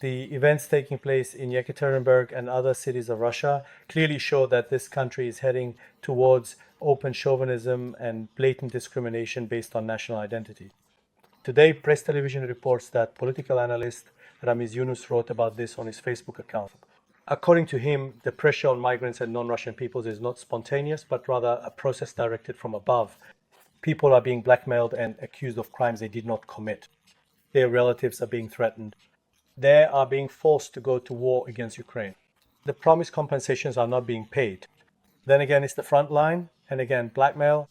The events taking place in Yekaterinburg and other cities of Russia clearly show that this country is heading towards open chauvinism and blatant discrimination based on national identity. Today, Press Television reports that political analyst Ramiz Yunus wrote about this on his Facebook account. According to him, the pressure on migrants and non-Russian peoples is not spontaneous, but rather a process directed from above. People are being blackmailed and accused of crimes they did not commit. Their relatives are being threatened. They are being forced to go to war against Ukraine. The promised compensations are not being paid. Then again, it's the front line, and again, blackmail.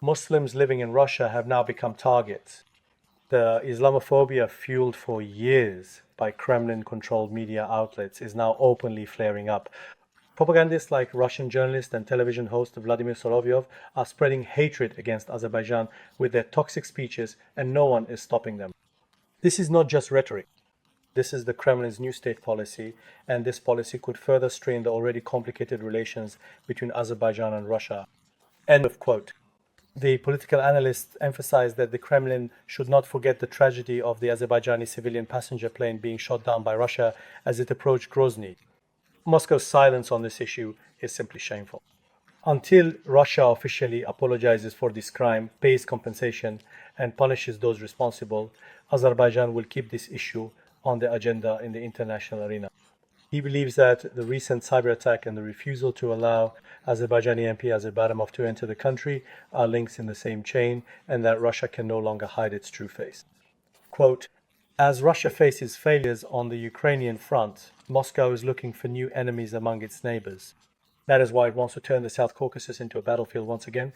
Muslims living in Russia have now become targets. The Islamophobia fueled for years by Kremlin-controlled media outlets is now openly flaring up. Propagandists like Russian journalist and television host Vladimir Solovyov are spreading hatred against Azerbaijan with their toxic speeches, and no one is stopping them. This is not just rhetoric. This is the Kremlin's new state policy, and this policy could further strain the already complicated relations between Azerbaijan and Russia. End of quote. The political analysts emphasized that the Kremlin should not forget the tragedy of the Azerbaijani civilian passenger plane being shot down by Russia as it approached Grozny. Moscow's silence on this issue is simply shameful. Until Russia officially apologizes for this crime, pays compensation, and punishes those responsible, Azerbaijan will keep this issue on the agenda in the international arena. He believes that the recent cyber attack and the refusal to allow Azerbaijani MP Azerbaramov to enter the country are links in the same chain, and that Russia can no longer hide its true face. Quote, as Russia faces failures on the Ukrainian front, Moscow is looking for new enemies among its neighbors. That is why it wants to turn the South Caucasus into a battlefield once again.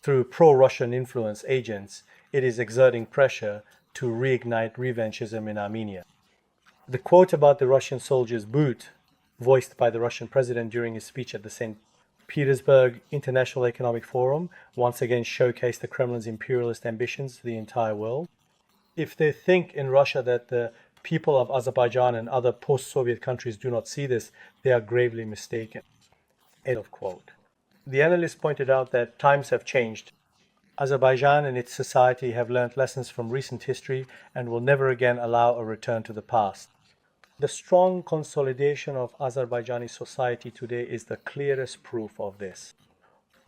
Through pro-Russian influence agents, it is exerting pressure to reignite revanchism in Armenia. The quote about the Russian soldier's boot, voiced by the Russian president during his speech at the St. Petersburg International Economic Forum, once again showcased the Kremlin's imperialist ambitions to the entire world. If they think in Russia that the people of Azerbaijan and other post-Soviet countries do not see this, they are gravely mistaken. End of quote. The analyst pointed out that times have changed. Azerbaijan and its society have learned lessons from recent history and will never again allow a return to the past. The strong consolidation of Azerbaijani society today is the clearest proof of this.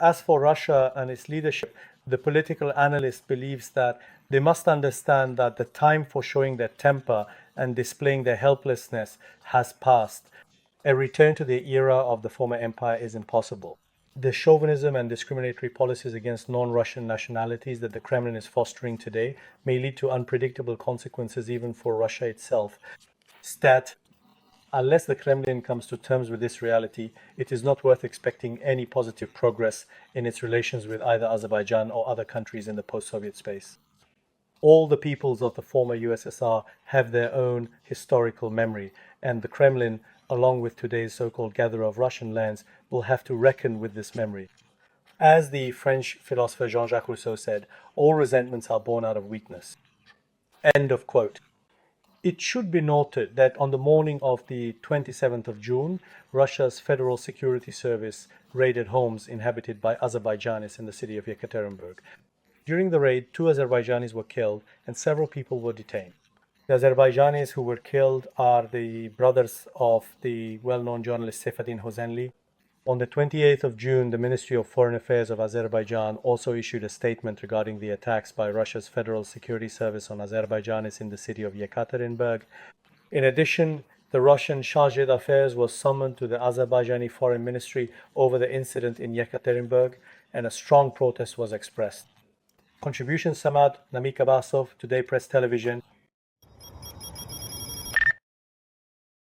As for Russia and its leadership, the political analyst believes that they must understand that the time for showing their temper and displaying their helplessness has passed. A return to the era of the former empire is impossible. The chauvinism and discriminatory policies against non-Russian nationalities that the Kremlin is fostering today may lead to unpredictable consequences even for Russia itself. Stat, unless the Kremlin comes to terms with this reality, it is not worth expecting any positive progress in its relations with either Azerbaijan or other countries in the post-Soviet space. All the peoples of the former USSR have their own historical memory, and the Kremlin, along with today's so-called gatherer of Russian lands, will have to reckon with this memory. As the French philosopher Jean-Jacques Rousseau said, all resentments are born out of weakness. End of quote. It should be noted that on the morning of the 27th of June, Russia's Federal Security Service raided homes inhabited by Azerbaijanis in the city of Yekaterinburg. During the raid, 2 Azerbaijanis were killed and several people were detained. The Azerbaijanis who were killed are the brothers of the well-known journalist Seyfettin Hozenli. On the 28th of June, the Ministry of Foreign Affairs of Azerbaijan also issued a statement regarding the attacks by Russia's Federal Security Service on Azerbaijanis in the city of Yekaterinburg. In addition, the Russian Chargé d'Affaires was summoned to the Azerbaijani Foreign Ministry over the incident in Yekaterinburg, and a strong protest was expressed. Contribution Samad, Namik Abbasov, Today Press Television.